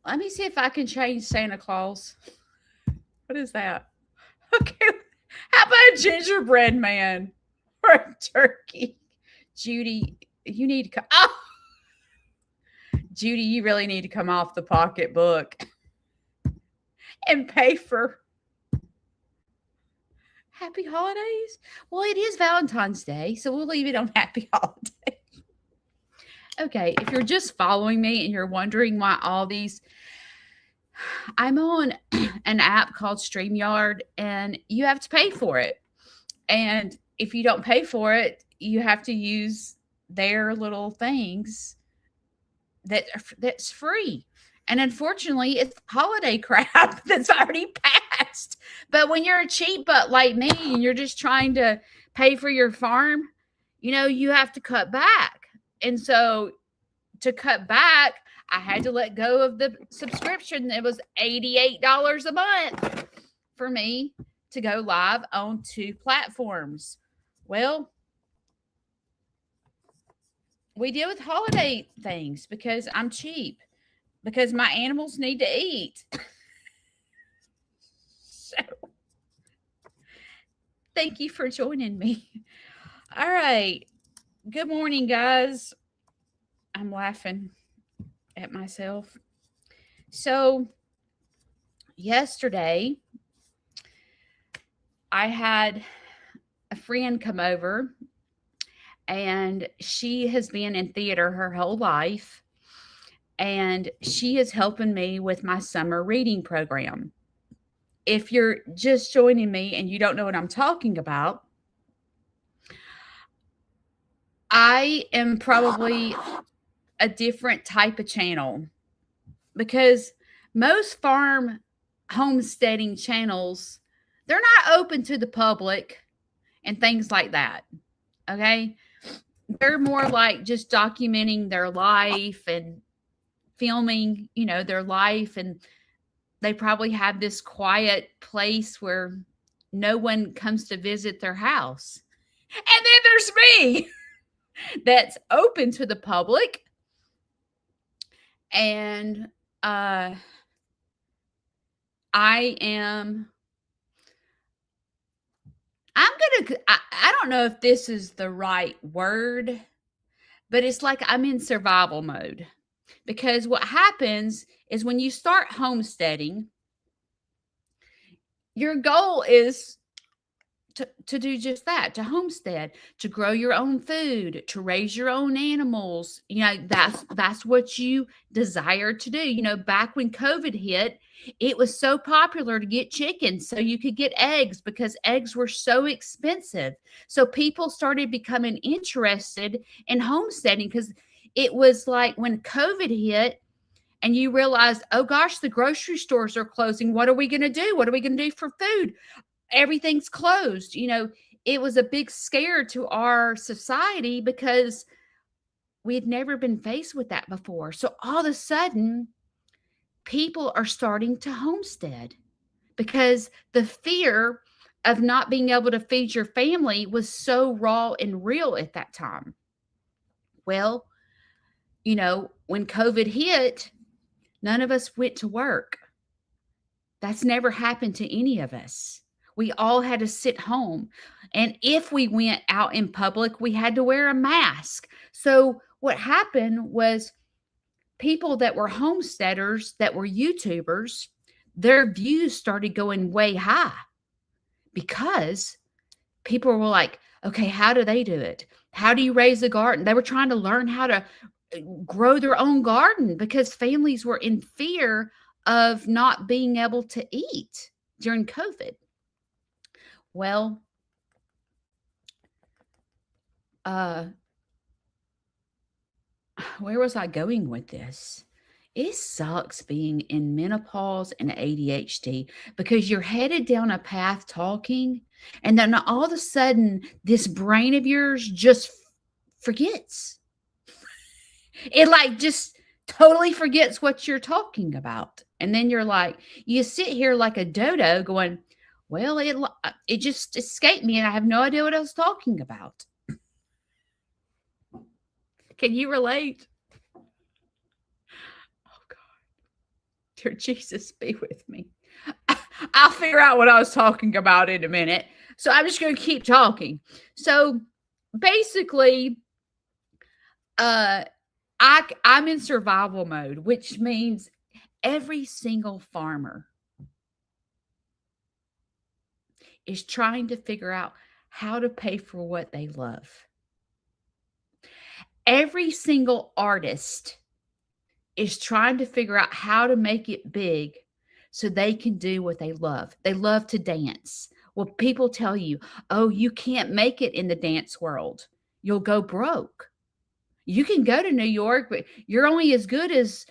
Let me see if I can change Santa Claus. What is that? Okay. How about a gingerbread man or a turkey? Judy, you need to come. Oh, Judy, you really need to come off the pocketbook and pay for happy holidays. Well, it is Valentine's Day, so we'll leave it on happy holidays. Okay, if you're just following me and you're wondering why all these, I'm on an app called StreamYard and you have to pay for it. And if you don't pay for it, you have to use their little things that's free. And unfortunately, it's holiday crap that's already passed. But when you're a cheap butt like me and you're just trying to pay for your farm, you have to cut back. And so to cut back, I had to let go of the subscription. It was $88 a month for me to go live on 2 platforms. Well, we deal with holiday things because I'm cheap, because my animals need to eat. So, thank you for joining me. All right. Good morning, guys. I'm laughing at myself. So, yesterday, I had a friend come over, and she has been in theater her whole life, and she is helping me with my summer reading program. If you're just joining me and you don't know what I'm talking about, I am probably a different type of channel, because most farm homesteading channels, they're not open to the public and things like that. Okay? They're more like just documenting their life and filming, their life, and they probably have this quiet place where no one comes to visit their house. And then there's me that's open to the public. And I am I don't know if this is the right word, but it's like I'm in survival mode. Because what happens is when you start homesteading, your goal is to do just that, to homestead, to grow your own food, to raise your own animals. That's what you desire to do. Back when COVID hit, it was so popular to get chickens so you could get eggs, because eggs were so expensive. So people started becoming interested in homesteading, because it was like when COVID hit and you realized, oh gosh, the grocery stores are closing. What are we going to do? What are we going to do for food? Everything's closed. It was a big scare to our society because we had never been faced with that before. So all of a sudden, people are starting to homestead because the fear of not being able to feed your family was so raw and real at that time. Well, when COVID hit, none of us went to work. That's never happened to any of us. We all had to sit home. And if we went out in public, we had to wear a mask. So what happened was people that were homesteaders, that were YouTubers, their views started going way high because people were like, okay, how do they do it? How do you raise a garden? They were trying to learn how to grow their own garden because families were in fear of not being able to eat during COVID. Well, where was I going with this? It sucks being in menopause and ADHD because you're headed down a path talking, and then all of a sudden, this brain of yours just forgets. It like just totally forgets what you're talking about. And then you're like, you sit here like a dodo going, well, it just escaped me and I have no idea what I was talking about. Can you relate? Oh, God. Dear Jesus, be with me. I'll figure out what I was talking about in a minute. So I'm just going to keep talking. So basically, uh, I'm in survival mode, which means every single farmer is trying to figure out how to pay for what they love. Every single artist is trying to figure out how to make it big so they can do what they love. They love to dance. Well, people tell you, oh, you can't make it in the dance world. You'll go broke. You can go to New York, but you're only as good as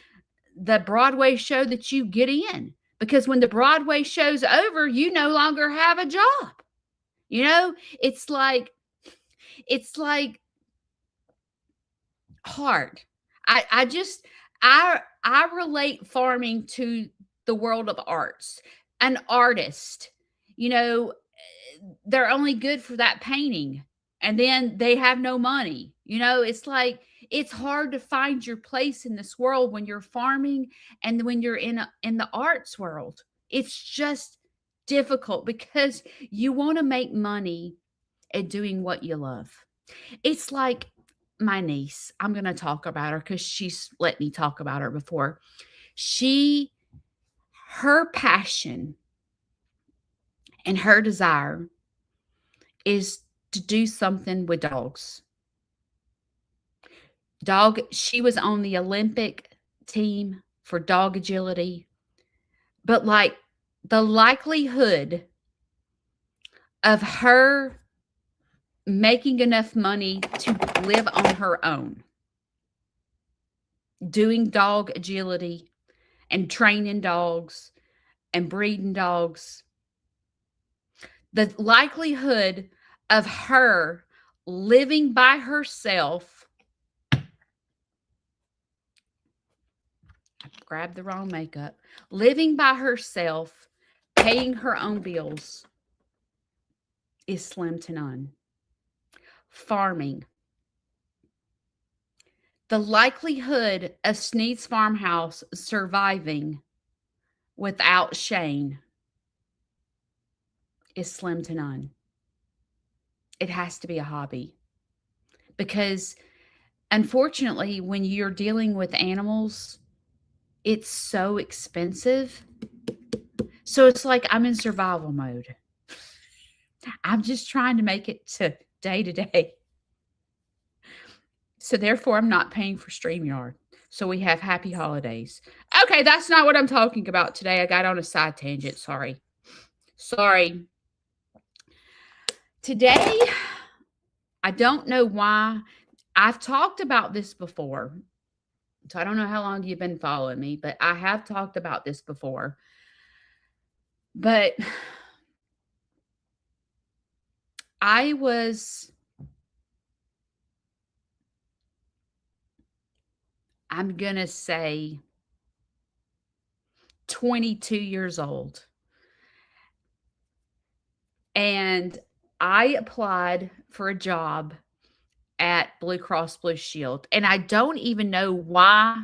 the Broadway show that you get in. Because when the Broadway show's over, you no longer have a job. You know, it's like hard. I just I relate farming to the world of arts. An artist, you know, they're only good for that painting and then they have no money. You know, it's like it's hard to find your place in this world when you're farming and when you're in the arts world. It's just difficult because you want to make money at doing what you love. It's like my niece. I'm going to talk about her cuz she's let me talk about her before. She her passion and her desire is to do something with dogs. She was on the Olympic team for dog agility, but like the likelihood of her making enough money to live on her own, doing dog agility and training dogs and breeding dogs, the likelihood of her living by herself, I grabbed the wrong makeup, living by herself, paying her own bills is slim to none. Farming. The likelihood of Sneed's Farmhouse surviving without Shane is slim to none. It has to be a hobby because unfortunately, when you're dealing with animals, it's so expensive. So it's like I'm in survival mode. I'm just trying to make it to day to day. So therefore, I'm not paying for StreamYard. So we have happy holidays. Okay, that's not what I'm talking about today. I got on a side tangent. Sorry. Sorry. Today, I don't know why. I've talked about this before. So I don't know how long you've been following me, but I have talked about this before. But I was, I'm going to say 22 years old. And I applied for a job at Blue Cross Blue Shield. And I don't even know why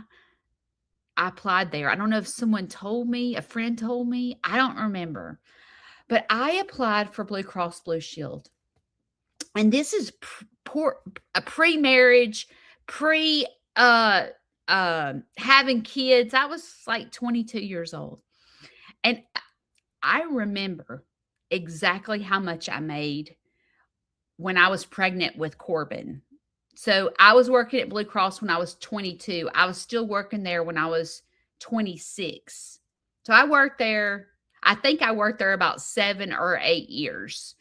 I applied there. I don't know if someone told me, a friend told me. I don't remember. But I applied for Blue Cross Blue Shield. And this is a pre-marriage, pre having kids. I was like 22 years old. And I remember exactly how much I made when I was pregnant with Corbin. So I was working at Blue Cross when I was 22. I was still working there when I was 26. So I worked there. I think I worked there about 7 or 8 years.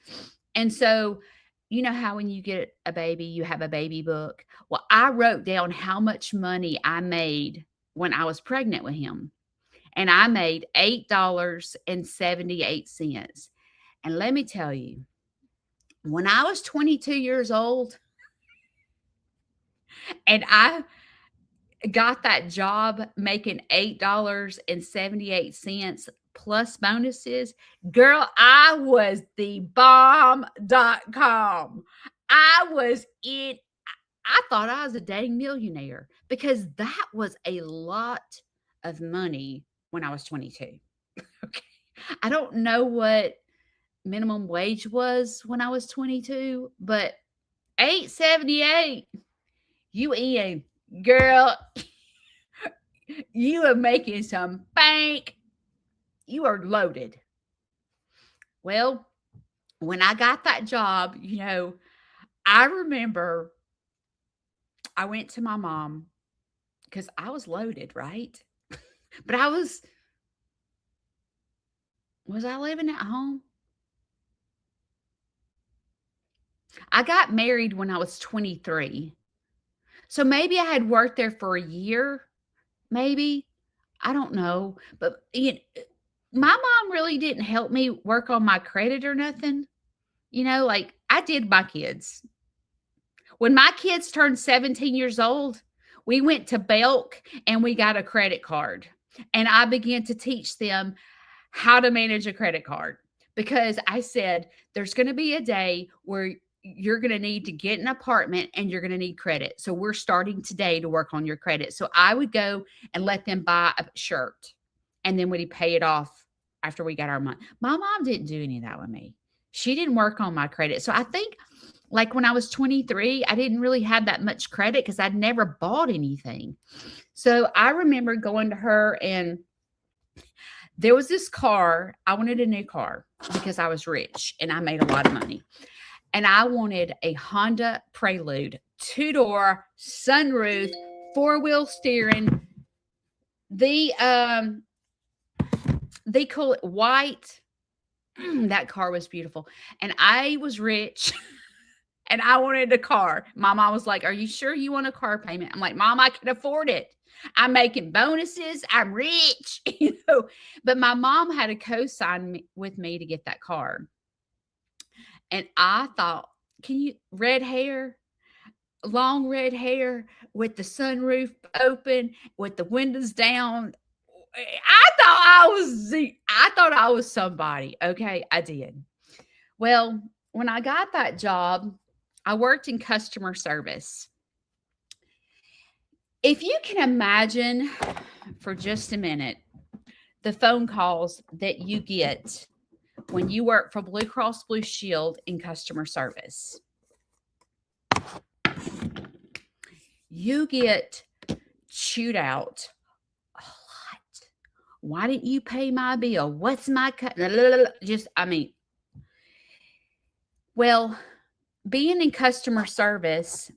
And so, you know how when you get a baby, you have a baby book? Well, I wrote down how much money I made when I was pregnant with him. And I made $8.78. And let me tell you, when I was 22 years old and I got that job making $8.78 plus bonuses, girl, I was the bomb.com. I thought I was a dang millionaire because that was a lot of money when I was 22. Okay. I don't know what minimum wage was when I was 22, but 8.78, you in, girl, you are making some bank. You are loaded. Well, when I got that job, I remember I went to my mom because I was loaded, right? But was I living at home? I got married when I was 23. So maybe I had worked there for a year, maybe. I don't know. But my mom really didn't help me work on my credit or nothing. Like I did my kids. When my kids turned 17 years old, we went to Belk and we got a credit card. And I began to teach them how to manage a credit card because I said, there's going to be a day where you're going to need to get an apartment and you're going to need credit. So we're starting today to work on your credit. So I would go and let them buy a shirt and then we'd pay it off after we got our money. My mom didn't do any of that with me. She didn't work on my credit. So I think like when I was 23, I didn't really have that much credit because I'd never bought anything. So I remember going to her and there was this car. I wanted a new car because I was rich and I made a lot of money. And I wanted a Honda Prelude, 2-door, sunroof, 4-wheel steering. They call it white. That car was beautiful. And I was rich and I wanted a car. My mom was like, "Are you sure you want a car payment?" I'm like, "Mom, I can afford it. I'm making bonuses. I'm rich." But my mom had a co-sign with me to get that car. And I thought, red hair, long red hair with the sunroof open, with the windows down. I thought I was somebody. Okay, I did. Well, when I got that job, I worked in customer service. If you can imagine for just a minute the phone calls that you get when you work for Blue Cross Blue Shield in customer service, you get chewed out a lot. Why didn't you pay my bill? What's my cut? Well, being in customer service,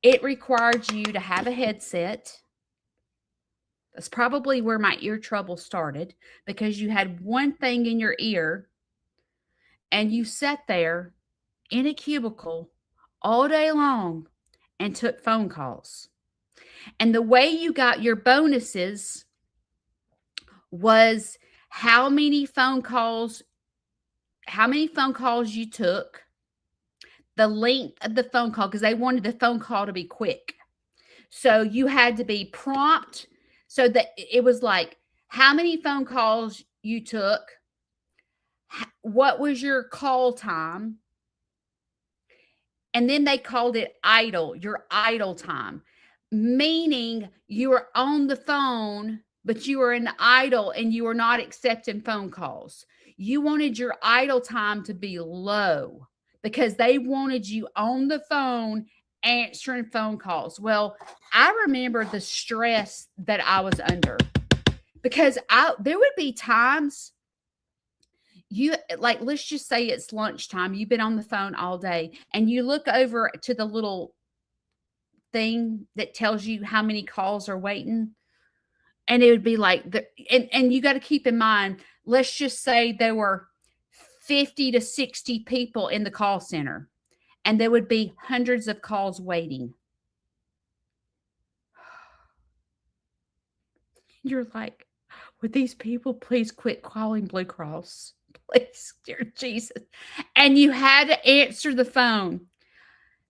it required you to have a headset. That's probably where my ear trouble started because you had one thing in your ear and you sat there in a cubicle all day long and took phone calls. And the way you got your bonuses was how many phone calls you took, the length of the phone call, because they wanted the phone call to be quick. So you had to be prompt. So that it was like how many phone calls you took, what was your call time, and then they called it idle, your idle time, meaning you were on the phone, but you were in idle and you were not accepting phone calls. You wanted your idle time to be low because they wanted you on the phone answering phone calls. Well, I remember the stress that I was under because there would be times let's just say it's lunchtime. You've been on the phone all day and you look over to the little thing that tells you how many calls are waiting. And it would be like, and you got to keep in mind, let's just say there were 50 to 60 people in the call center. And there would be hundreds of calls waiting. You're like, would these people please quit calling Blue Cross? Please, dear Jesus. And you had to answer the phone.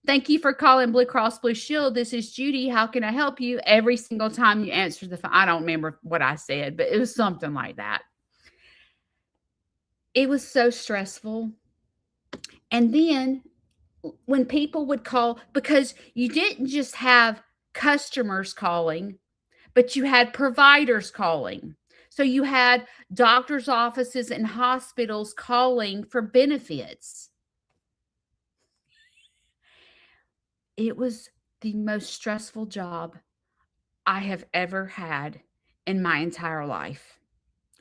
"Thank you for calling Blue Cross Blue Shield. This is Judy. How can I help you?" Every single time you answer the phone. I don't remember what I said, but it was something like that. It was so stressful. And then when people would call, because you didn't just have customers calling, but you had providers calling. So you had doctors' offices and hospitals calling for benefits. It was the most stressful job I have ever had in my entire life.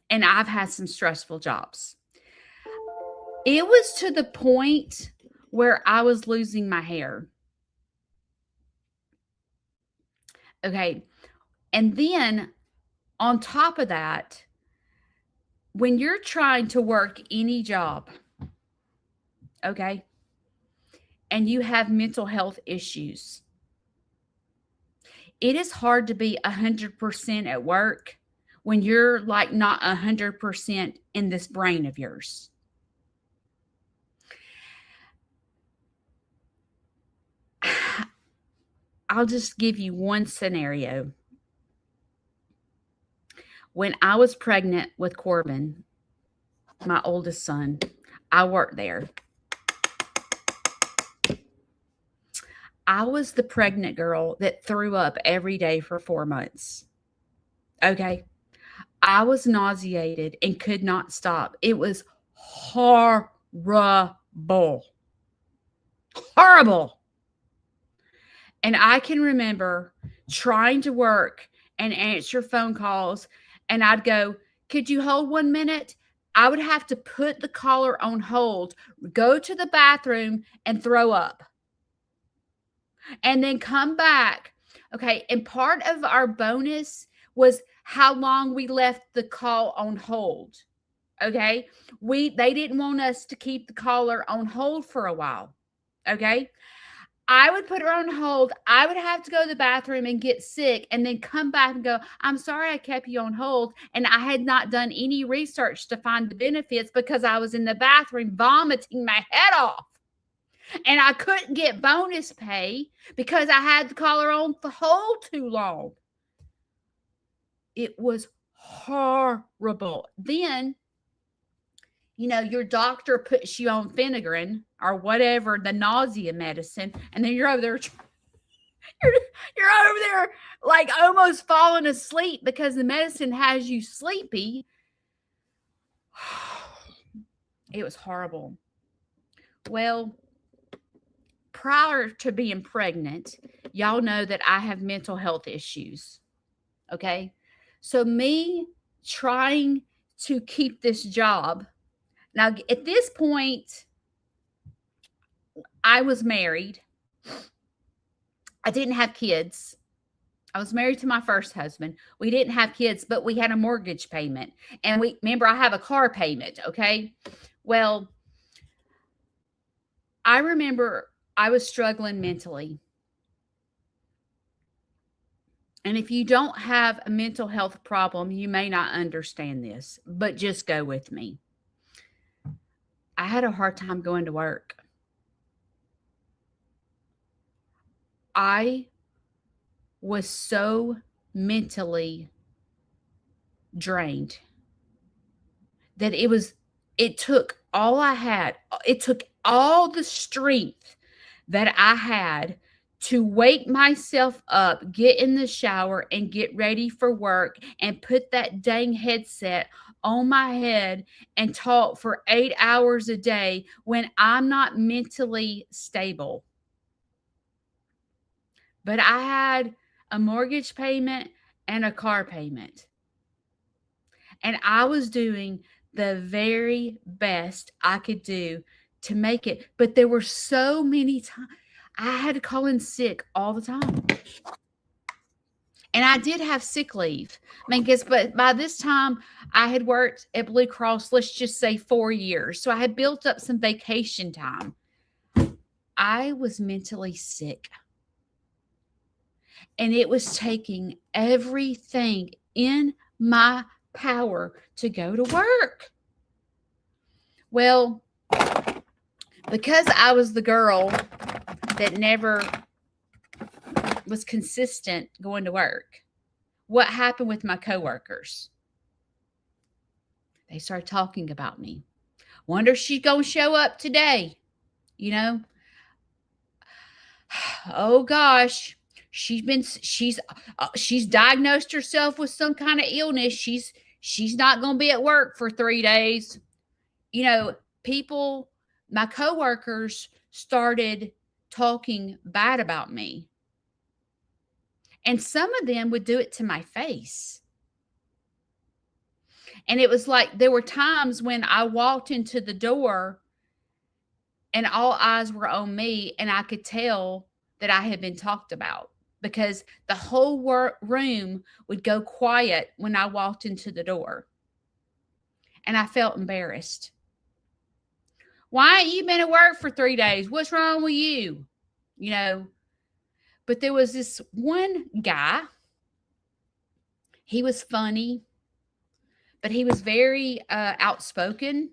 And I've had some stressful jobs. It was to the point where I was losing my hair. Okay. And then on top of that, when you're trying to work any job, okay, and you have mental health issues, it is hard to be 100% at work when you're like not 100% in this brain of yours. I'll just give you one scenario. When I was pregnant with Corbin, my oldest son, I worked there. I was the pregnant girl that threw up every day for 4 months. Okay. I was nauseated and could not stop. It was horrible. Horrible. And I can remember trying to work and answer phone calls, and I'd go, "Could you hold 1 minute?" I would have to put the caller on hold, go to the bathroom, and throw up, and then come back. Okay, and part of our bonus was how long we left the call on hold. Okay, they didn't want us to keep the caller on hold for a while. Okay, I would put her on hold. I would have to go to the bathroom and get sick and then come back and go, "I'm sorry I kept you on hold." And I had not done any research to find the benefits because I was in the bathroom vomiting my head off. And I couldn't get bonus pay because I had the caller on the hold too long. It was horrible. Then, your doctor puts you on Phenergan or whatever, the nausea medicine, and then you're over there you're over there like almost falling asleep because the medicine has you sleepy. It was horrible. Well, prior to being pregnant, y'all know that I have mental health issues. Okay. So, me trying to keep this job. Now, at this point, I was married. I didn't have kids. I was married to my first husband. We didn't have kids, but we had a mortgage payment. And remember, I have a car payment. Okay. Well, I remember I was struggling mentally. And if you don't have a mental health problem, you may not understand this, but just go with me. I had a hard time going to work. I was so mentally drained that it took all I had. It took all the strength that I had to wake myself up, get in the shower, and get ready for work and put that dang headset on my head and talk for 8 hours a day when I'm not mentally stable. But I had a mortgage payment and a car payment. And I was doing the very best I could do to make it. But there were so many times I had to call in sick all the time. And I did have sick leave. But by this time I had worked at Blue Cross, let's just say 4 years. So I had built up some vacation time. I was mentally sick. And it was taking everything in my power to go to work. Well, because I was the girl that never was consistent going to work, what happened with my coworkers? They started talking about me. Wonder if she's going to show up today. Oh gosh, she's diagnosed herself with some kind of illness. She's not going to be at work for 3 days. You know, people, my coworkers started talking bad about me. And some of them would do it to my face. And it was like there were times when I walked into the door and all eyes were on me, and I could tell that I had been talked about because the whole room would go quiet when I walked into the door. And I felt embarrassed. Why ain't you been at work for 3 days? What's wrong with you? You know, but there was this one guy. He was funny, but he was very outspoken.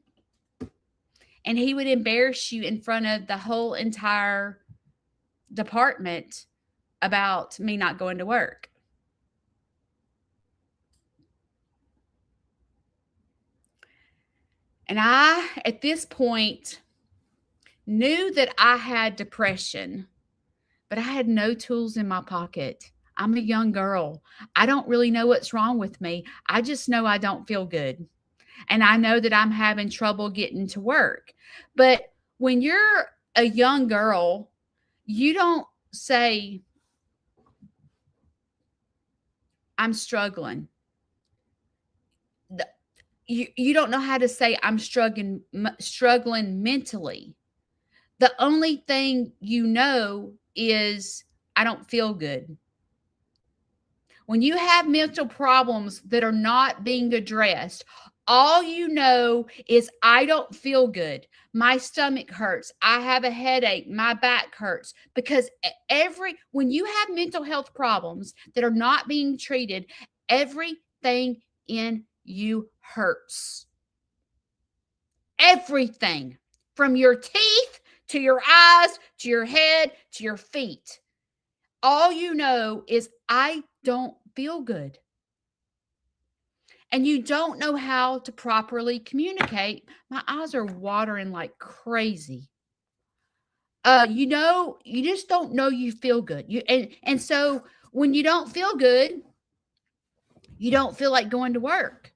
And he would embarrass you in front of the whole entire department about me not going to work. And I, at this point, knew that I had depression, but I had no tools in my pocket. I'm a young girl. I don't really know what's wrong with me. I just know I don't feel good. And I know that I'm having trouble getting to work. But when you're a young girl, you don't say, I'm struggling. You don't know how to say I'm struggling mentally. The only thing you know is I don't feel good. When you have mental problems that are not being addressed, all you know is I don't feel good. My stomach hurts. I have a headache. My back hurts. Because when you have mental health problems that are not being treated, everything in you hurts. Everything from your teeth to your eyes to your head to your feet. All you know is I don't feel good. And you don't know how to properly communicate. My eyes are watering like crazy. You just don't know you feel good. And so when you don't feel good, you don't feel like going to work.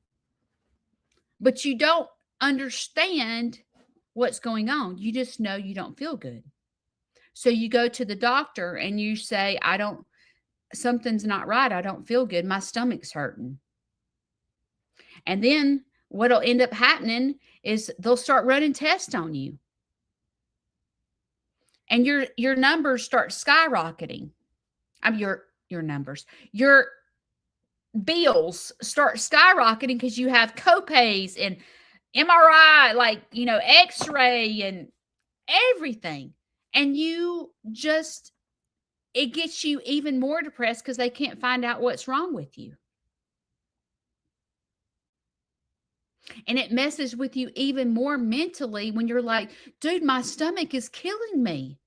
But you don't understand what's going on. You just know you don't feel good. So you go to the doctor and you say, something's not right. I don't feel good. My stomach's hurting. And then what'll end up happening is they'll start running tests on you. And your numbers start skyrocketing. I mean your numbers. Your bills start skyrocketing because you have copays and MRI, X-ray and everything. And it gets you even more depressed because they can't find out what's wrong with you. And it messes with you even more mentally when you're like, dude, my stomach is killing me.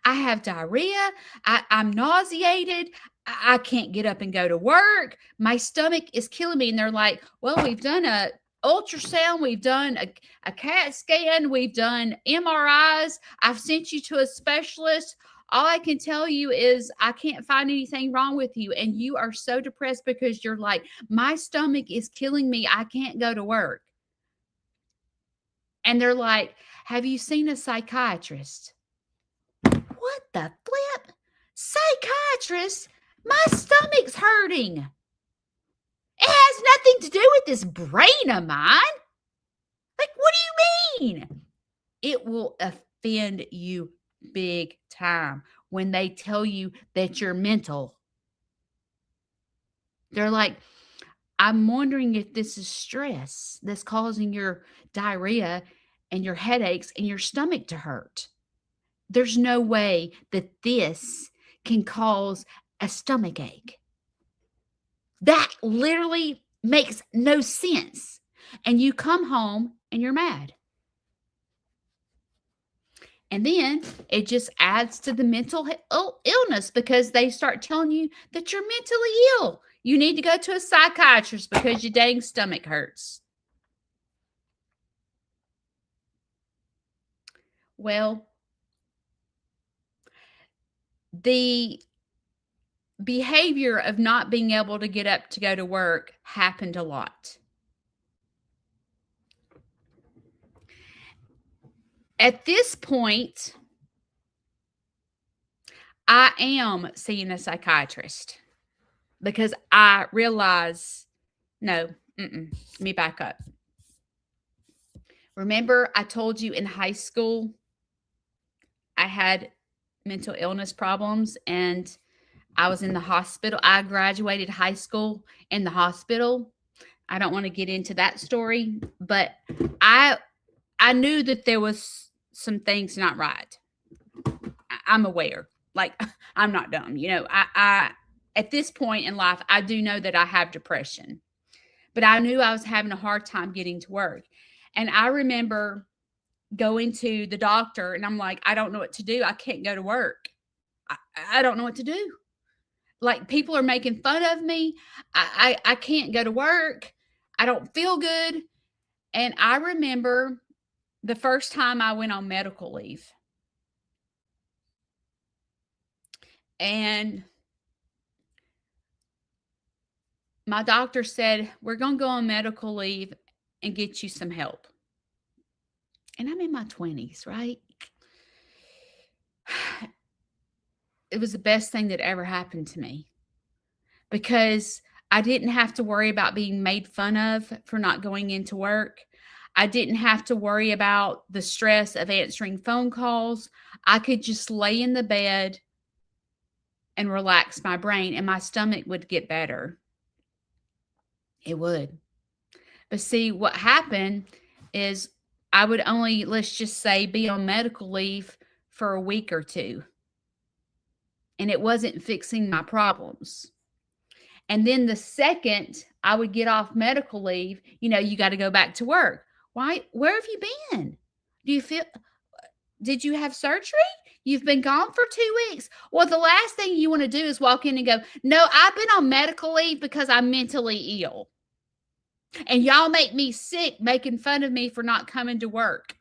I have diarrhea. I'm nauseated. I can't get up and go to work. My stomach is killing me. And they're like, well, we've done a ultrasound. We've done a CAT scan. We've done MRIs. I've sent you to a specialist. All I can tell you is I can't find anything wrong with you. And you are so depressed because you're like, my stomach is killing me. I can't go to work. And they're like, have you seen a psychiatrist? What the flip? Psychiatrist? My stomach's hurting. It has nothing to do with this brain of mine. Like, what do you mean? It will offend you big time when they tell you that you're mental. They're like, I'm wondering if this is stress that's causing your diarrhea and your headaches and your stomach to hurt. There's no way that this can cause a stomach ache. That literally makes no sense. And you come home and you're mad. And then it just adds to the mental illness because they start telling you that you're mentally ill. You need to go to a psychiatrist because your dang stomach hurts. Well, the behavior of not being able to get up to go to work happened a lot. At this point, I am seeing a psychiatrist because I realize, no, let me back up. Remember, I told you in high school I had mental illness problems and I was in the hospital. I graduated high school in the hospital. I don't want to get into that story, but I I knew that there was some things not right. I'm aware. Like I'm not dumb. I at this point in life, I do know that I have depression. But I knew I was having a hard time getting to work. And I remember going to the doctor and I'm like, I don't know what to do. I can't go to work. I don't know what to do. Like people are making fun of me. I can't go to work. I don't feel good. And I remember the first time I went on medical leave. And my doctor said, we're going to go on medical leave and get you some help. And I'm in my 20s, right? It was the best thing that ever happened to me because I didn't have to worry about being made fun of for not going into work. I didn't have to worry about the stress of answering phone calls. I could just lay in the bed and relax my brain, and my stomach would get better. It would. But see, what happened is I would only, let's just say, be on medical leave for a week or two. And it wasn't fixing my problems. And then the second I would get off medical leave, you got to go back to work. Why? Where have you been? Did you have surgery? You've been gone for 2 weeks. Well, the last thing you want to do is walk in and go, no, I've been on medical leave because I'm mentally ill. And y'all make me sick, making fun of me for not coming to work.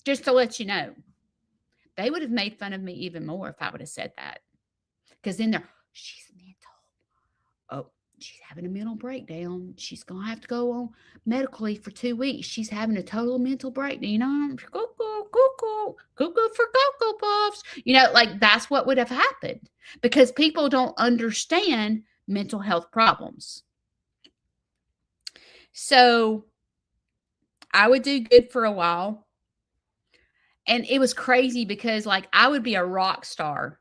Just to let you know. They would have made fun of me even more if I would have said that. Because then she's mental. Oh, she's having a mental breakdown. She's going to have to go on medical leave for 2 weeks. She's having a total mental breakdown. Cuckoo for Cocoa Puffs. Like that's what would have happened because people don't understand mental health problems. So I would do good for a while. And it was crazy because like I would be a rock star.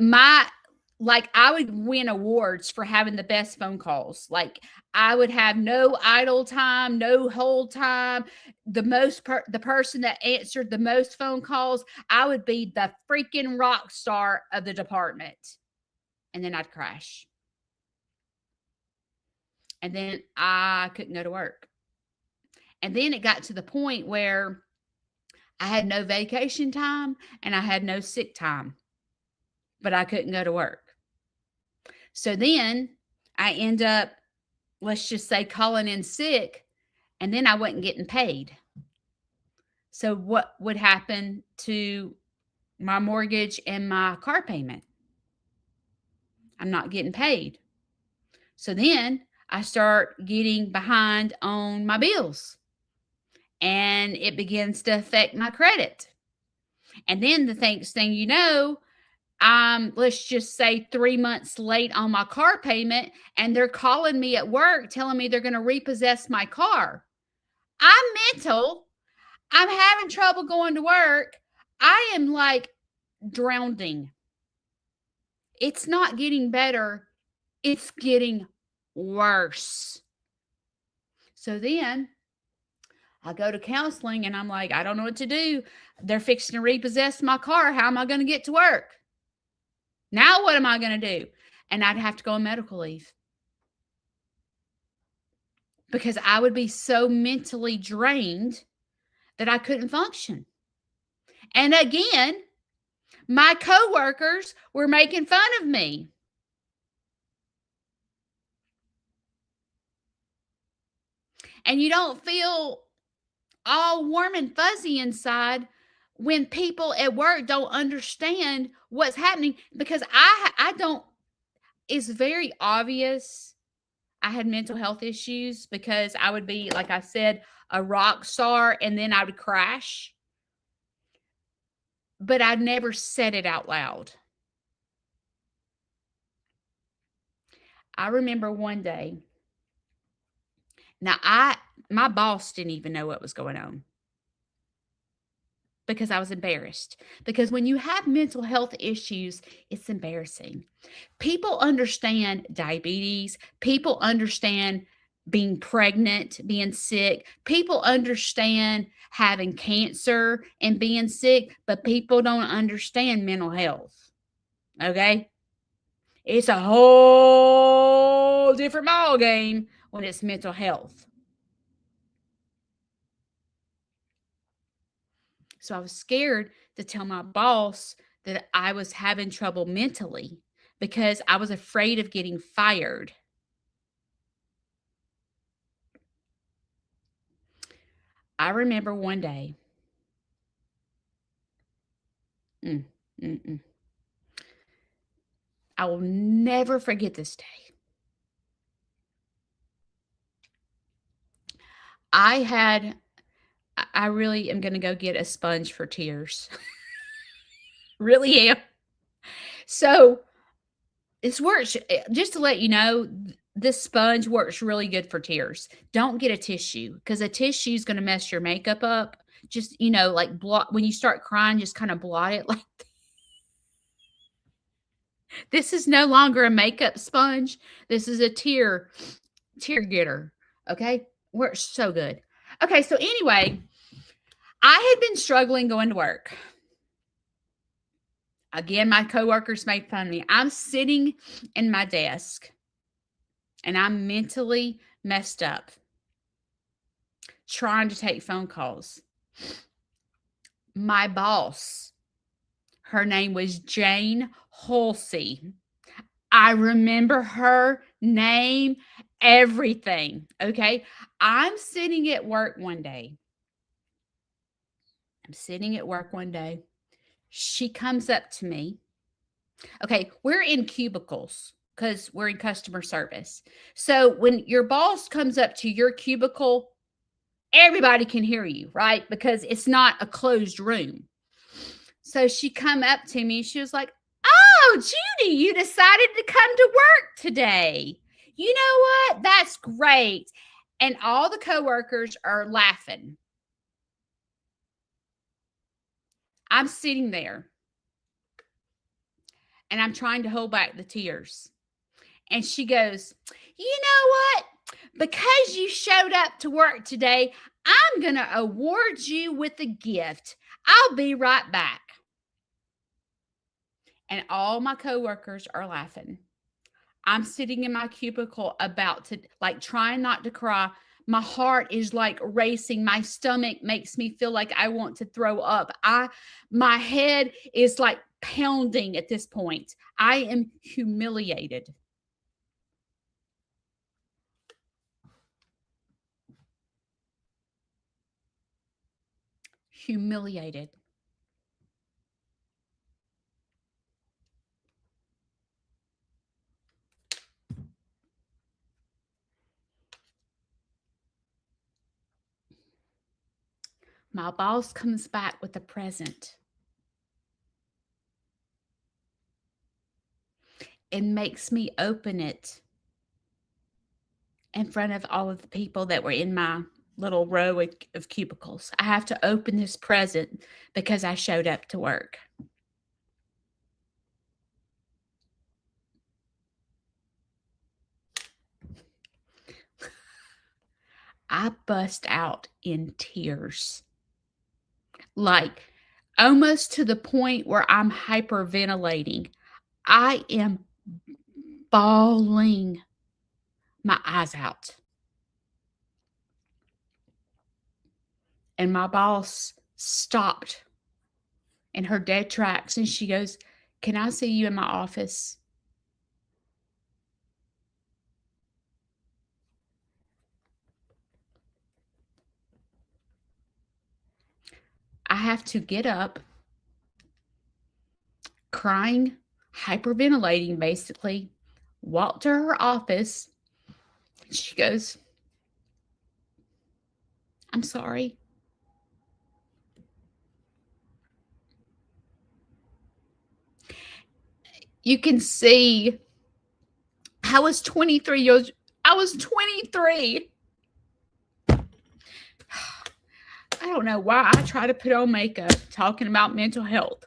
I would win awards for having the best phone calls. Like I would have no idle time, no hold time. The person that answered the most phone calls, I would be the freaking rock star of the department. And then I'd crash. And then I couldn't go to work. And then it got to the point where I had no vacation time and I had no sick time, but I couldn't go to work. So then I end up, let's just say, calling in sick, and then I wasn't getting paid. So what would happen to my mortgage and my car payment? I'm not getting paid. So then I start getting behind on my bills, and it begins to affect my credit. And then the next thing you know, let's just say 3 months late on my car payment, and they're calling me at work telling me they're going to repossess my car. I'm mental. I'm having trouble going to work. I am like drowning. It's not getting better. It's getting worse. So then I go to counseling and I'm like, I don't know what to do. They're fixing to repossess my car. How am I going to get to work? Now what am I going to do? And I'd have to go on medical leave because I would be so mentally drained that I couldn't function. And again, my coworkers were making fun of me. And you don't feel all warm and fuzzy inside when people at work don't understand what's happening because I don't, it's very obvious I had mental health issues because I would be, like I said, a rock star and then I would crash. but I never said it out loud. I remember one day, now my boss didn't even know what was going on because I was embarrassed. Because when you have mental health issues, it's embarrassing. People understand diabetes, people understand being pregnant, being sick, people understand having cancer and being sick, but people don't understand mental health. Okay? It's a whole different ball game when it's mental health. So I was scared to tell my boss that I was having trouble mentally because I was afraid of getting fired. I remember one day, mm, mm, mm, I will never forget this day. I had, I really am going to go get a sponge for tears. Really am. So this works, just to let you know, this sponge works really good for tears. Don't get a tissue because a tissue is going to mess your makeup up. Just, like blot when you start crying, just kind of blot it. Like, this is no longer a makeup sponge. This is a tear getter. Okay. Works so good. Okay. So, anyway, I had been struggling going to work. Again, my coworkers made fun of me. I'm sitting in my desk and I'm mentally messed up trying to take phone calls. My boss, her name was Jane Halsey. I remember her name, everything. Okay. I'm sitting at work one day. I'm sitting at work one day. She comes up to me. Okay. We're in cubicles because we're in customer service. So when your boss comes up to your cubicle, everybody can hear you, right? Because it's not a closed room. So she come up to me. She was like, "Oh, Judy, you decided to come to work today. You know what? That's great." And all the coworkers are laughing. I'm sitting there and I'm trying to hold back the tears. And she goes, "You know what? Because you showed up to work today, I'm going to award you with a gift. I'll be right back." And all my coworkers are laughing. I'm sitting in my cubicle about to, like, trying not to cry. My heart is like racing. My stomach makes me feel like I want to throw up. My head is like pounding at this point. I am humiliated. Humiliated. My boss comes back with a present and makes me open it in front of all of the people that were in my little row of cubicles. I have to open this present because I showed up to work. I bust out in tears, like almost to the point where I'm hyperventilating. I am bawling my eyes out. And my boss stopped in her dead tracks and she goes, "Can I see you in my office?" I have to get up, crying, hyperventilating basically, walk to her office. She goes, "I'm sorry." You can see I was 23 years I was 23. I don't know why I try to put on makeup talking about mental health.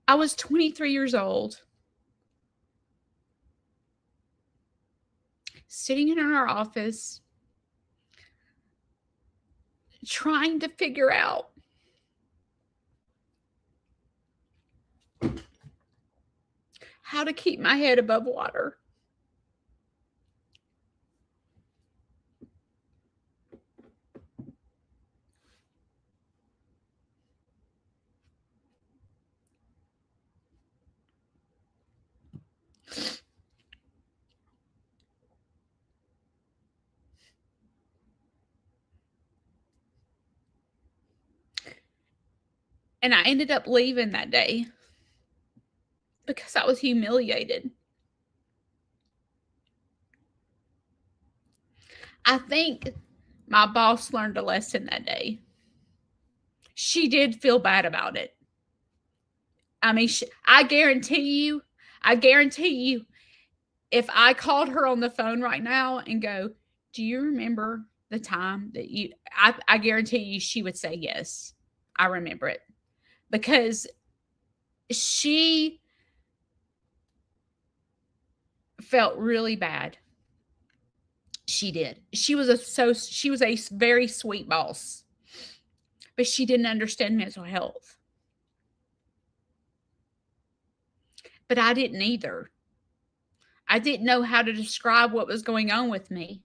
I was 23 years old, sitting in our office, trying to figure out how to keep my head above water. And I ended up leaving that day because I was humiliated. I think my boss learned a lesson that day. She did feel bad about it. I mean, I guarantee you, if I called her on the phone right now and go, "Do you remember the time that you?" I guarantee you, she would say yes. I remember it because she felt really bad. She did. She was a very sweet boss, but she didn't understand mental health. But I didn't either. I didn't know how to describe what was going on with me.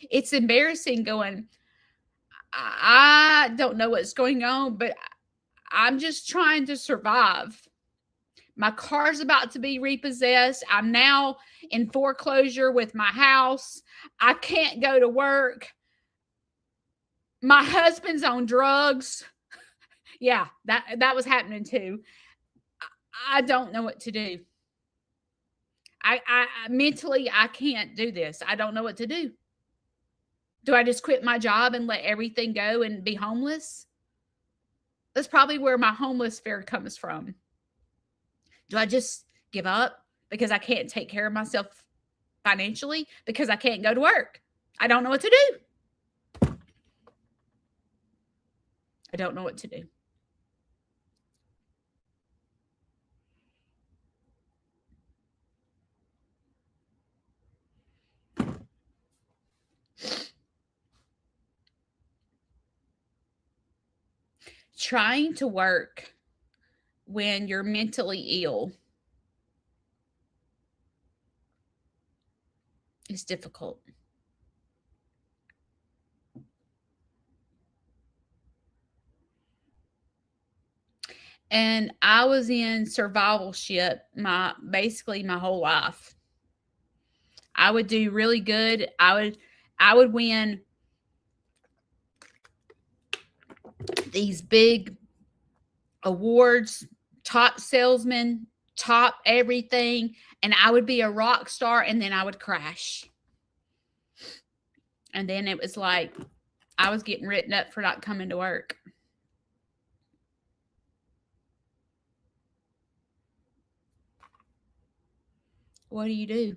It's embarrassing going, I don't know what's going on, but I'm just trying to survive. My car's about to be repossessed. I'm now in foreclosure with my house. I can't go to work. My husband's on drugs. Yeah, that was happening too. I don't know what to do. I mentally I can't do this. I don't know what to do. Do I just quit my job and let everything go and be homeless? That's probably where my homeless fear comes from. Do I just give up because I can't take care of myself financially because I can't go to work? I don't know what to do. I don't know what to do. Trying to work when you're mentally ill is difficult. And I was in survivalship basically my whole life. I would do really good. I would win these big awards, top salesman, top everything, and I would be a rock star and then I would crash. And then it was like I was getting written up for not coming to work. What do you do?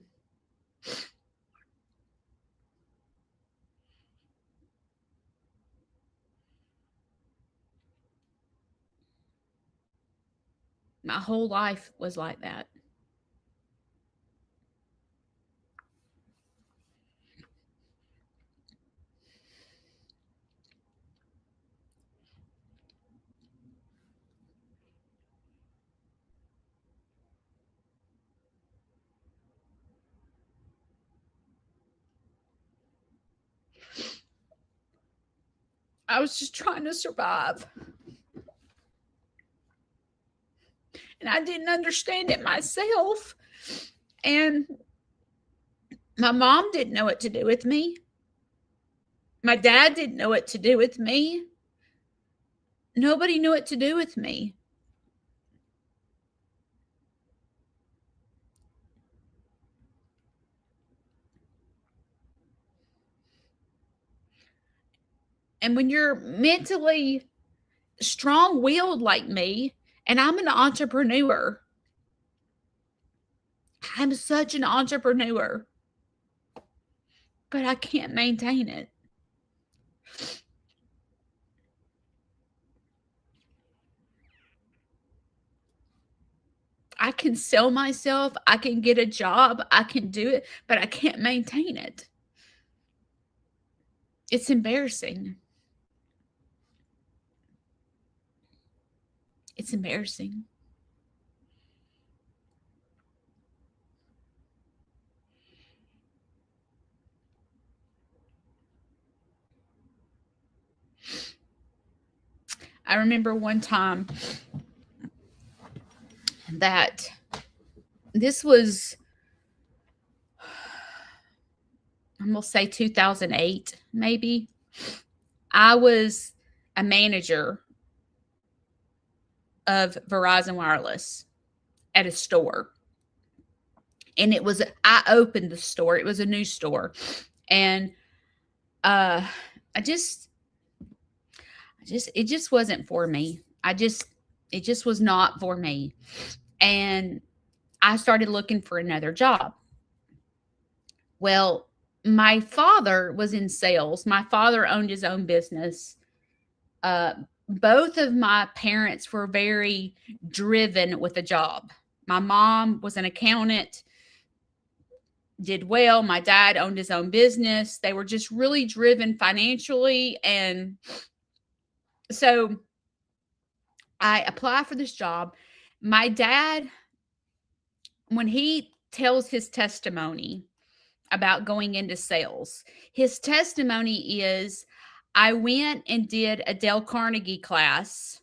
My whole life was like that. I was just trying to survive. And I didn't understand it myself. And my mom didn't know what to do with me. My dad didn't know what to do with me. Nobody knew what to do with me. And when you're mentally strong willed like me, And I'm an entrepreneur. I'm such an entrepreneur, but I can't maintain it. I can sell myself, I can get a job, I can do it, but I can't maintain it. It's embarrassing. It's embarrassing. I remember one time that this was, I'm going to say 2008, maybe. I was a manager of Verizon Wireless at a store. And I opened the store. It was a new store. And uh, it just wasn't for me. It just was not for me. And I started looking for another job. Well, my father was in sales. My father owned his own business. Uh, both of my parents were very driven with a job. My mom was an accountant, did well. My dad owned his own business. They were just really driven financially. And so I applied for this job. My dad, when he tells his testimony about going into sales, his testimony is, I went and did a Dale Carnegie class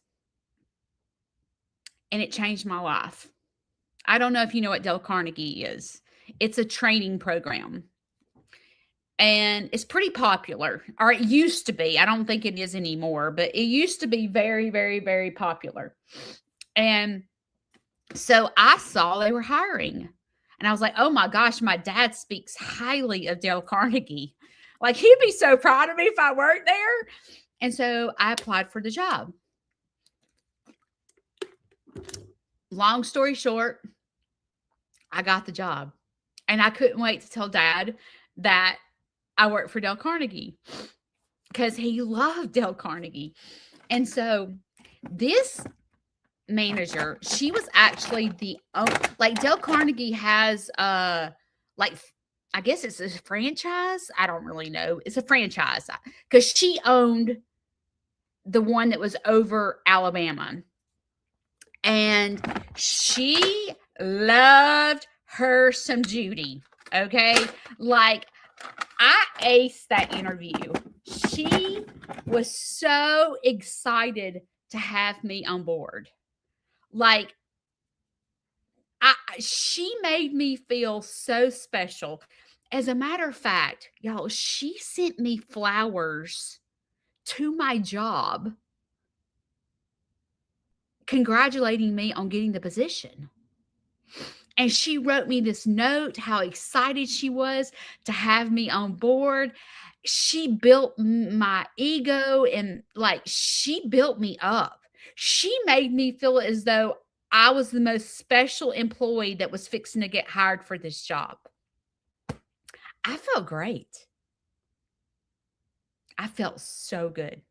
and it changed my life. I don't know if you know what Dale Carnegie is. It's a training program. And it's pretty popular, or it used to be. I don't think it is anymore, but it used to be very, very, very popular. And so I saw they were hiring. And I was like, oh my gosh, my dad speaks highly of Dale Carnegie. Like, he'd be so proud of me if I worked there. And so I applied for the job. Long story short, I got the job. And I couldn't wait to tell Dad that I worked for Dale Carnegie because he loved Dale Carnegie. And so this manager, she was actually like Dale Carnegie has like, I guess it's a franchise. I don't really know. It's a franchise because she owned the one that was over Alabama. And she loved her some Judy. Okay. Like, I aced that interview. She was so excited to have me on board. Like, she made me feel so special. As a matter of fact, y'all, she sent me flowers to my job congratulating me on getting the position. And she wrote me this note, how excited she was to have me on board. She built my ego and like she built me up. She made me feel as though I was the most special employee that was fixing to get hired for this job. I felt great. I felt so good.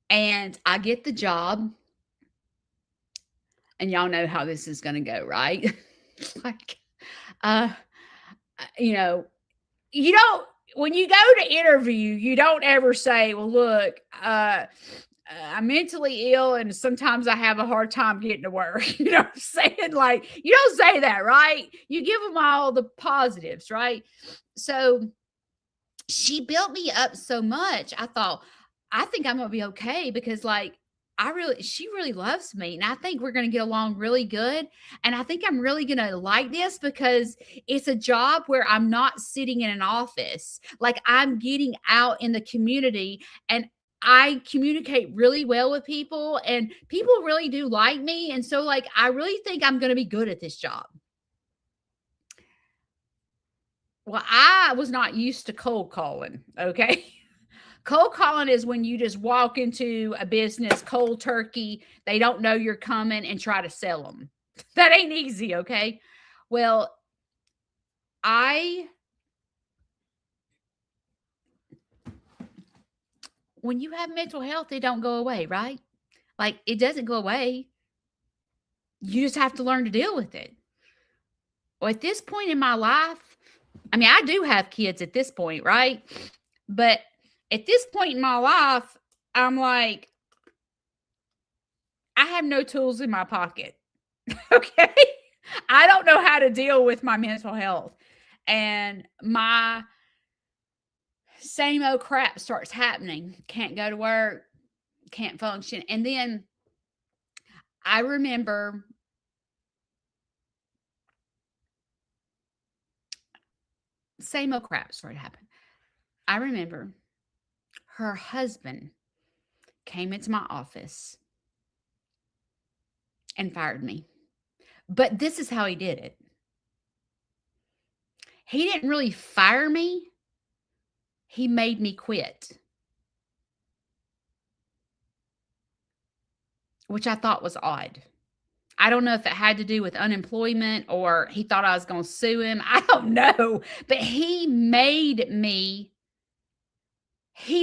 And I get the job. And y'all know how this is going to go, right? Like, uh, you know, you don't, when you go to interview, you don't ever say, well, look, I'm mentally ill and sometimes I have a hard time getting to work. You know what I'm saying? Like, you don't say that, right? You give them all the positives, right? So she built me up so much. I thought, I think I'm going to be okay because, like, she really loves me. And I think we're going to get along really good. And I think I'm really going to like this because it's a job where I'm not sitting in an office. Like, I'm getting out in the community and I communicate really well with people and people really do like me. And so, like, I really think I'm going to be good at this job. Well, I was not used to cold calling. Okay. Cold calling is when you just walk into a business cold turkey. They don't know you're coming and try to sell them. That ain't easy, okay? Well, I when you have mental health, it don't go away, right? Like it doesn't go away. You just have to learn to deal with it. Well, at this point in my life, I mean, I do have kids at this point, right? But at this point in my life, I'm like, I have no tools in my pocket. Okay. I don't know how to deal with my mental health. And my same old crap starts happening. Can't go to work, can't function. And then I remember same old crap started happening. I remember her husband came into my office and fired me. But this is how he did it. He didn't really fire me. He made me quit, which I thought was odd. I don't know if it had to do with unemployment or he thought I was going to sue him. I don't know. But he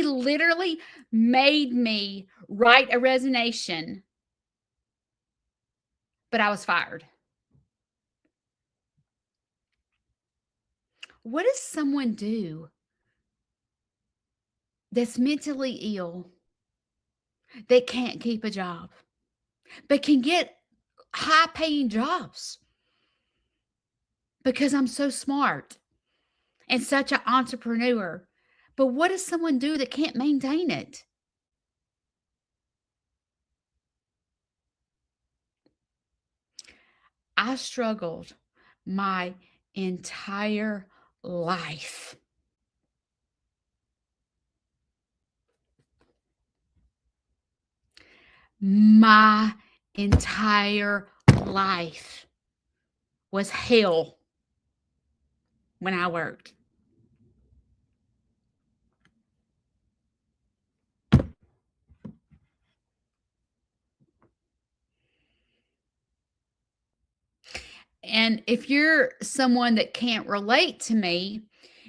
literally made me write a resignation, but I was fired. What does someone do that's mentally ill that can't keep a job, but can get high paying jobs? Because I'm so smart and such an entrepreneur. But what does someone do that can't maintain it? I struggled my entire life. My entire life was hell when I worked. And if you're someone that can't relate to me,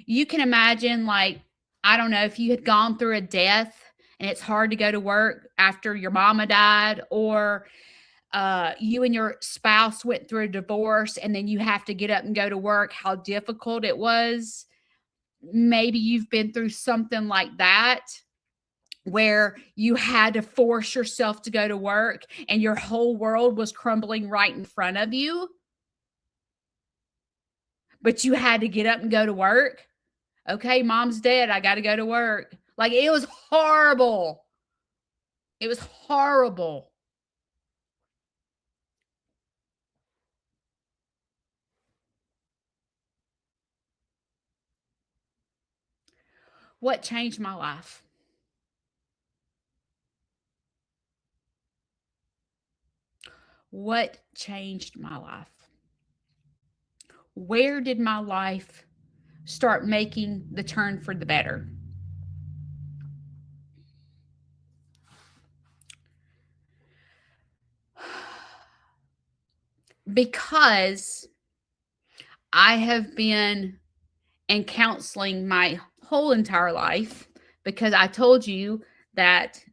you can imagine, like, I don't know, if you had gone through a death and it's hard to go to work after your mama died, or you and your spouse went through a divorce and then you have to get up and go to work, how difficult it was. Maybe you've been through something like that where you had to force yourself to go to work and your whole world was crumbling right in front of you, but you had to get up and go to work. Okay, mom's dead. I got to go to work. Like, it was horrible. It was horrible. What changed my life? What changed my life? Where did my life start making the turn for the better? Because I have been in counseling my whole entire life, because I told you that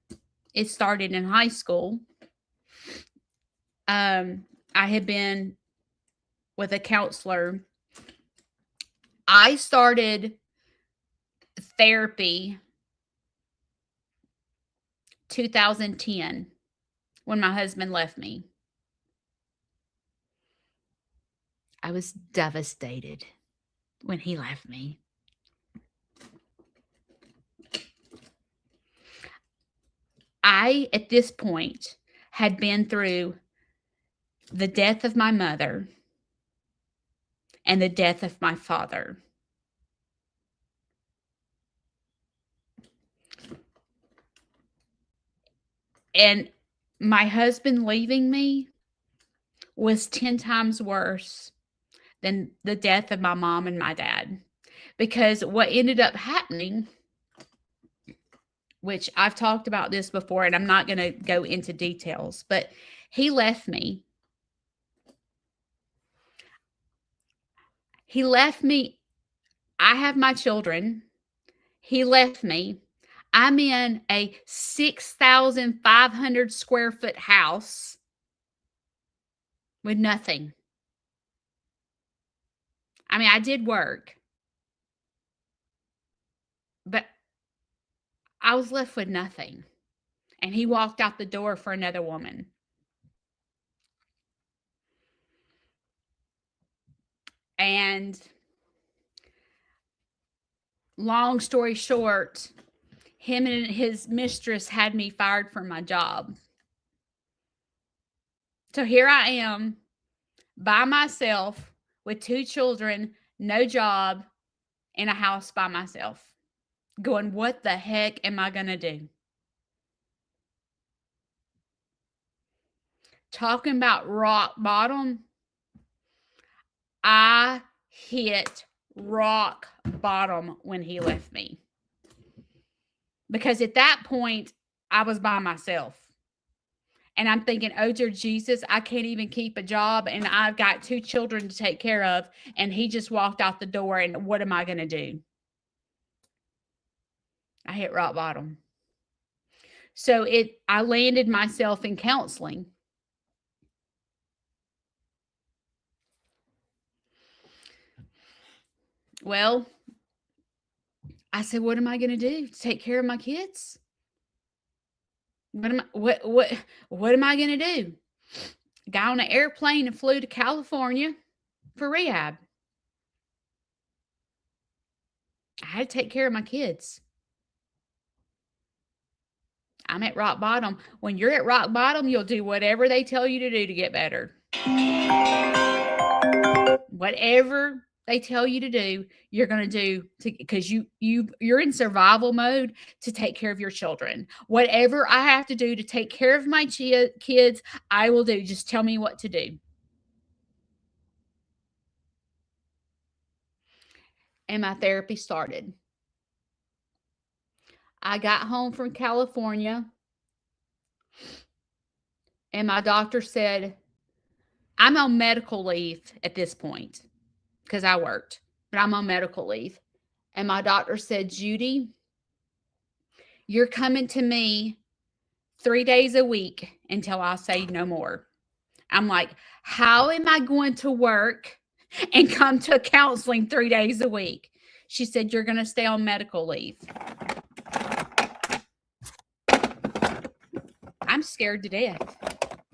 it started in high school. I had been with a counselor. I started therapy 2010 when my husband left me. I was devastated when he left me. I, at this point, had been through the death of my mother and the death of my father. And my husband leaving me was 10 times worse than the death of my mom and my dad. Because what ended up happening which I've talked about this before, and I'm not going to go into details, but he left me. He left me. I have my children. He left me. I'm in a 6,500 square foot house with nothing. I mean, I did work, but I was left with nothing. And he walked out the door for another woman. And long story short, him and his mistress had me fired from my job. So here I am by myself with 2 children, no job, in a house by myself, going, what the heck am I going to do? Talking about rock bottom, I hit rock bottom when he left me. Because at that point, I was by myself. And I'm thinking, oh, dear Jesus, I can't even keep a job. And I've got 2 children to take care of. And he just walked out the door. And what am I going to do? I hit rock bottom. So I landed myself in counseling. Well, I said, what am I going to do to take care of my kids? What am I going to do? Got on an airplane and flew to California for rehab. I had to take care of my kids. I'm at rock bottom. When you're at rock bottom, you'll do whatever they tell you to do to get better. Whatever they tell you to do, you're going to do because you're in survival mode to take care of your children. Whatever I have to do to take care of my kids, I will do. Just tell me what to do. And my therapy started. I got home from California and my doctor said, I'm on medical leave at this point because I worked, but I'm on medical leave. And my doctor said, Judy, you're coming to me 3 days a week until I say no more. I'm like, how am I going to work and come to counseling 3 days a week? She said, you're going to stay on medical leave. I'm scared to death.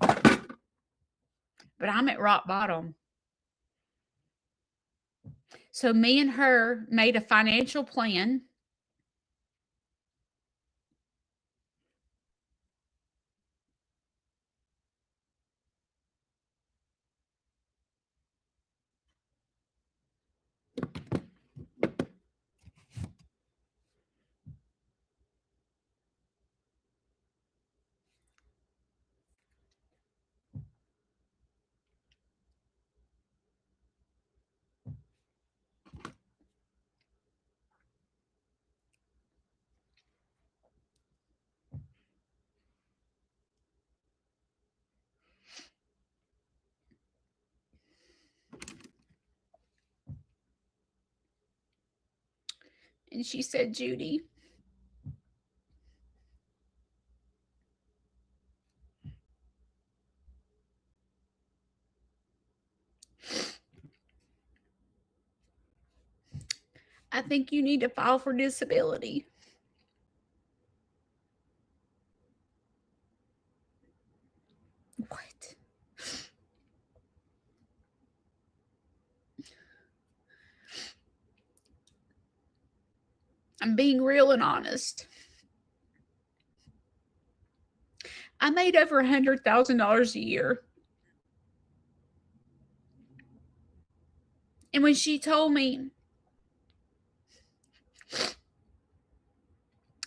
But I'm at rock bottom. So me and her made a financial plan. And she said, Judy, I think you need to file for disability. What? I'm being real and honest. I made over $100,000 a year. And when she told me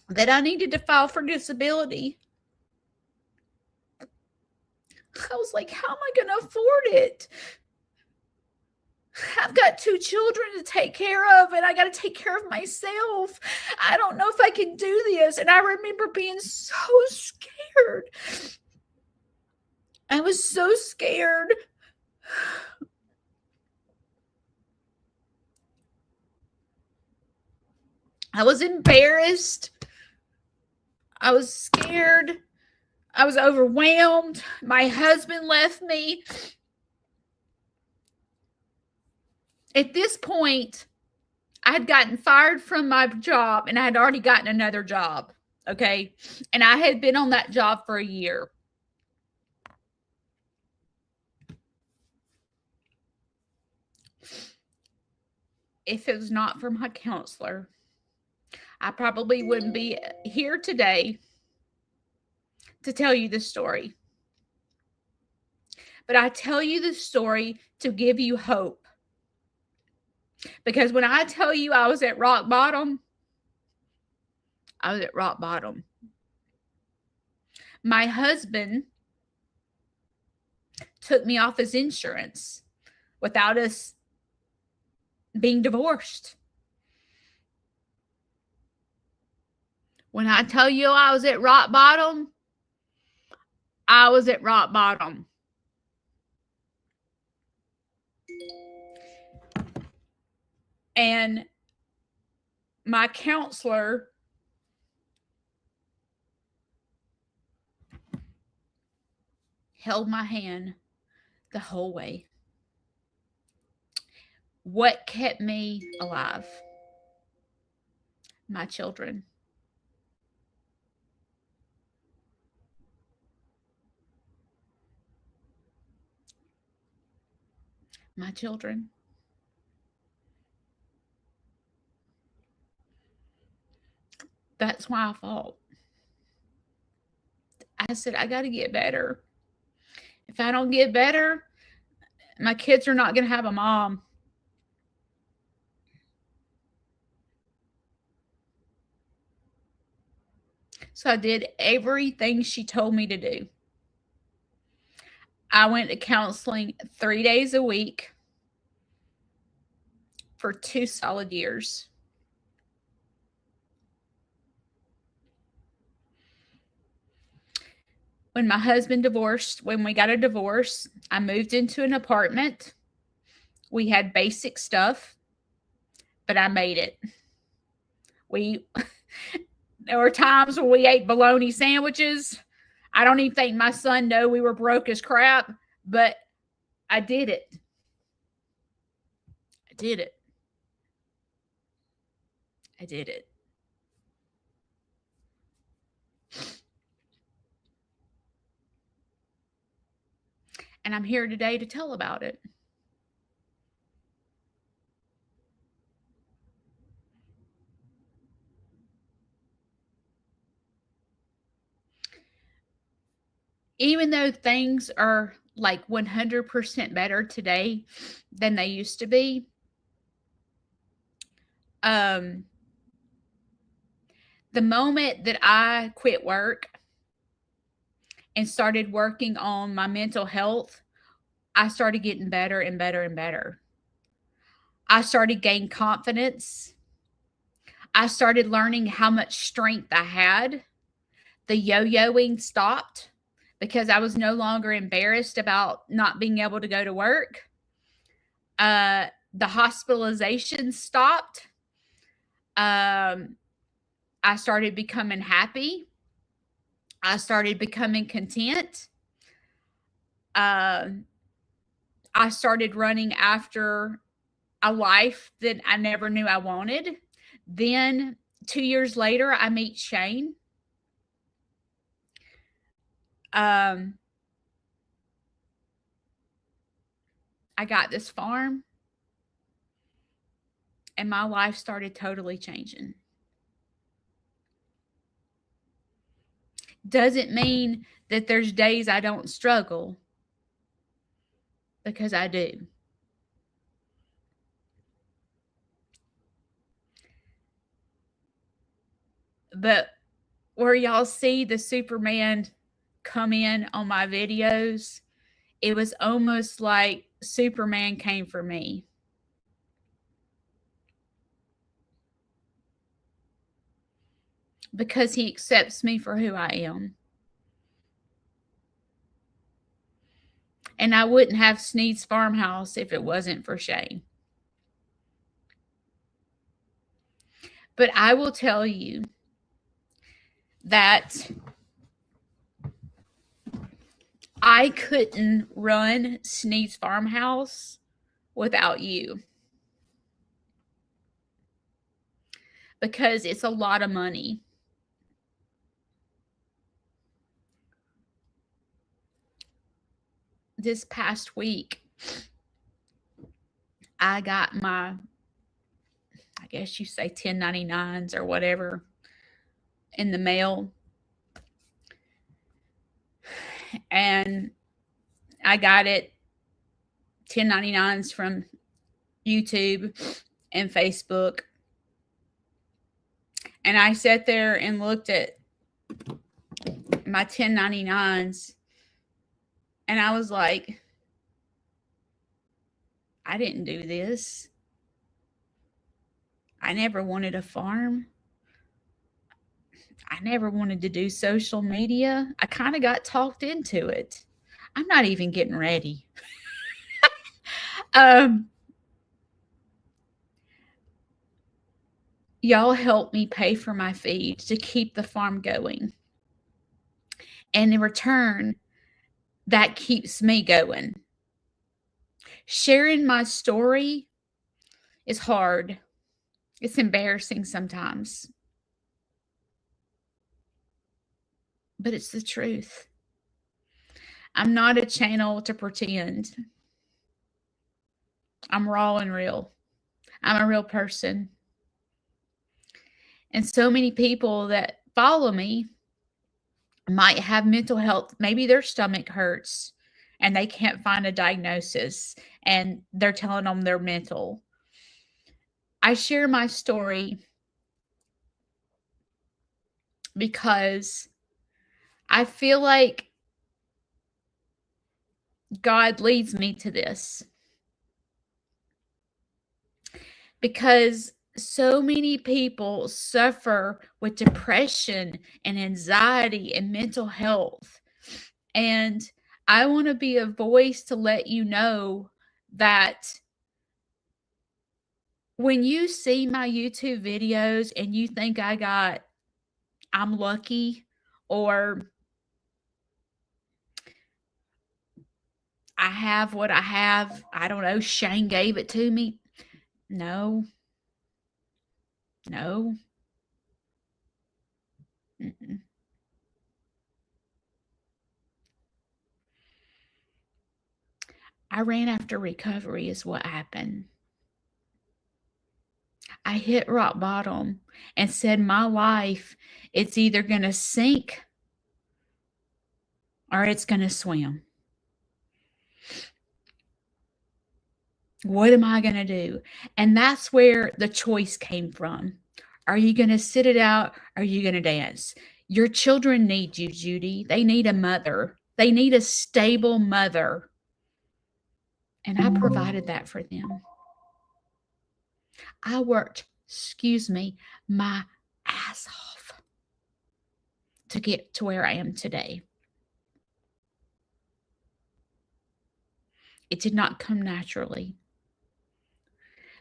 that I needed to file for disability, I was like, how am I going to afford it? I've got 2 children to take care of, and I got to take care of myself. I don't know if I can do this. And I remember being so scared. I was so scared. I was embarrassed. I was scared. I was overwhelmed. My husband left me. At this point, I had gotten fired from my job and I had already gotten another job. Okay. And I had been on that job for a year. If it was not for my counselor, I probably wouldn't be here today to tell you this story. But I tell you this story to give you hope. Because when I tell you I was at rock bottom, I was at rock bottom. My husband took me off his insurance without us being divorced. When I tell you I was at rock bottom, I was at rock bottom. And my counselor held my hand the whole way. What kept me alive? My children. My children. That's why I fought. I said, I got to get better. If I don't get better, my kids are not going to have a mom. So I did everything she told me to do. I went to counseling 3 days a week for 2 solid years. When my husband divorced, when we got a divorce, I moved into an apartment. We had basic stuff, but I made it. There were times when we ate bologna sandwiches. I don't even think my son knew we were broke as crap, but I did it. I did it. I did it. And I'm here today to tell about it. Even though things are like 100% better today than they used to be, the moment that I quit work and started working on my mental health, I started getting better and better and better. I started gaining confidence. I started learning how much strength I had. The yo-yoing stopped because I was no longer embarrassed about not being able to go to work. The hospitalization stopped. I started becoming happy. I started becoming content. I started running after a life that I never knew I wanted. Then 2 years later, I meet Shane. I got this farm and my life started totally changing. Doesn't mean that there's days I don't struggle, because I do. But where y'all see the Superman come in on my videos, it was almost like Superman came for me. because he accepts me for who I am. And I wouldn't have Sneed's Farmhouse if it wasn't for Shane. But I will tell you that I couldn't run Sneed's Farmhouse without you. Because it's a lot of money. This past week, I got my, I guess you say 1099s or whatever in the mail. And I got it 1099s from YouTube and Facebook. And I sat there and looked at my 1099s and I was like, I didn't do this. I never wanted a farm. I never wanted to do social media. I kind of got talked into it. I'm not even getting ready. Y'all helped me pay for my feed to keep the farm going. And in return, that keeps me going. Sharing my story is hard. It's embarrassing sometimes. But it's the truth. I'm not a channel to pretend. I'm raw and real. I'm a real person. And so many people that follow me might have mental health. Maybe their stomach hurts and they can't find a diagnosis and they're telling them they're mental. I share my story because I feel like God leads me to this. Because so many people suffer with depression and anxiety and mental health. And I want to be a voice to let you know that when you see my YouTube videos and you think I'm lucky, or I have what I have, I don't know, Shane gave it to me. No. Mm-mm. I ran after recovery is what happened. I hit rock bottom and said, my life, it's either going to sink or it's going to swim. What am I going to do? And that's where the choice came from. Are you going to sit it out? Or are you going to dance? Your children need you, Judy. They need a mother. They need a stable mother. And I provided that for them. I worked, my ass off to get to where I am today. It did not come naturally.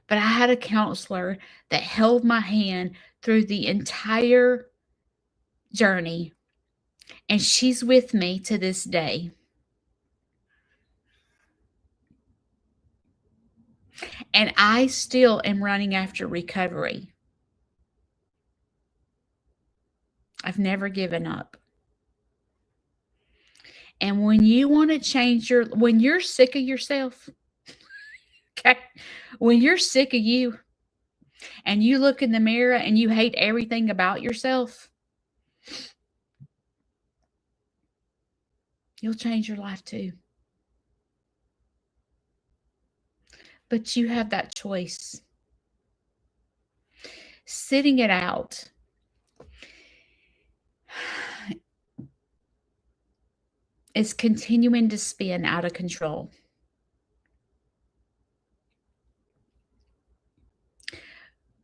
But I had a counselor that held my hand through the entire journey, and she's with me to this day. And I still am running after recovery. I've never given up. And when you want to change when you're sick of yourself, okay, when you're sick of you and you look in the mirror and you hate everything about yourself, you'll change your life too. But you have that choice. Sitting it out is continuing to spin out of control.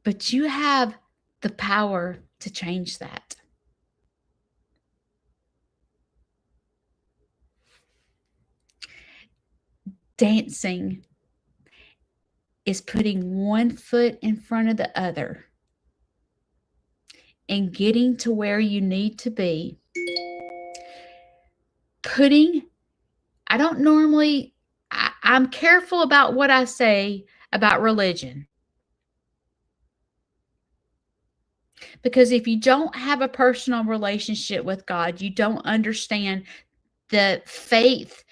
But you have the power to change that. Dancing is putting one foot in front of the other and getting to where you need to be. I don't normally, I'm careful about what I say about religion. Because if you don't have a personal relationship with God, you don't understand the faith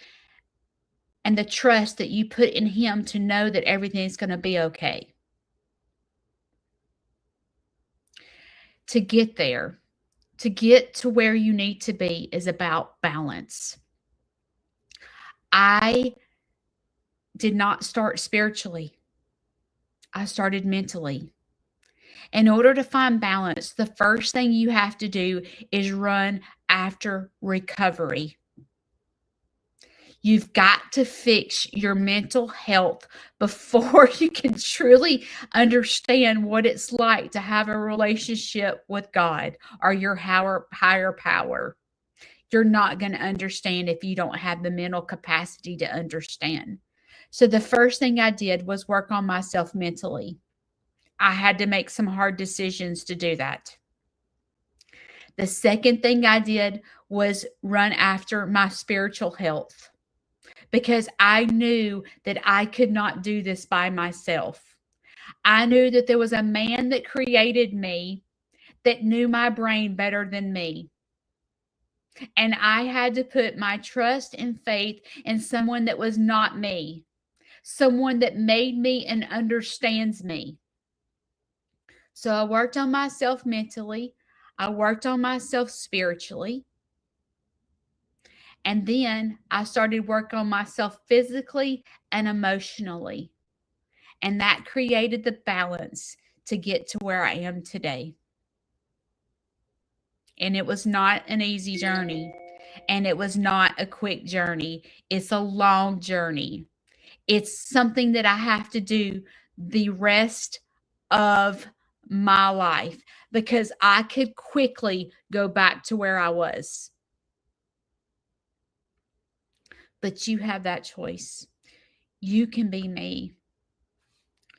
and the trust that you put in Him to know that everything's going to be okay. To get there, to get to where you need to be, is about balance. I did not start spiritually, I started mentally. In order to find balance, the first thing you have to do is run after recovery. You've got to fix your mental health before you can truly understand what it's like to have a relationship with God or your higher power. You're not going to understand if you don't have the mental capacity to understand. So, the first thing I did was work on myself mentally. I had to make some hard decisions to do that. The second thing I did was run after my spiritual health, because I knew that I could not do this by myself. I knew that there was a man that created me that knew my brain better than me. And I had to put my trust and faith in someone that was not me, someone that made me and understands me. So I worked on myself mentally, I worked on myself spiritually, and then I started work on myself physically and emotionally. And that created the balance to get to where I am today. And it was not an easy journey, and it was not a quick journey. It's a long journey. It's something that I have to do the rest of my life, because I could quickly go back to where I was. But you have that choice. You can be me.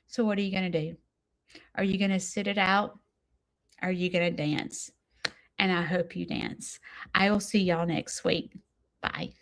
So, what are you going to do? Are you going to sit it out? Are you going to dance? And I hope you dance. I will see y'all next week. Bye.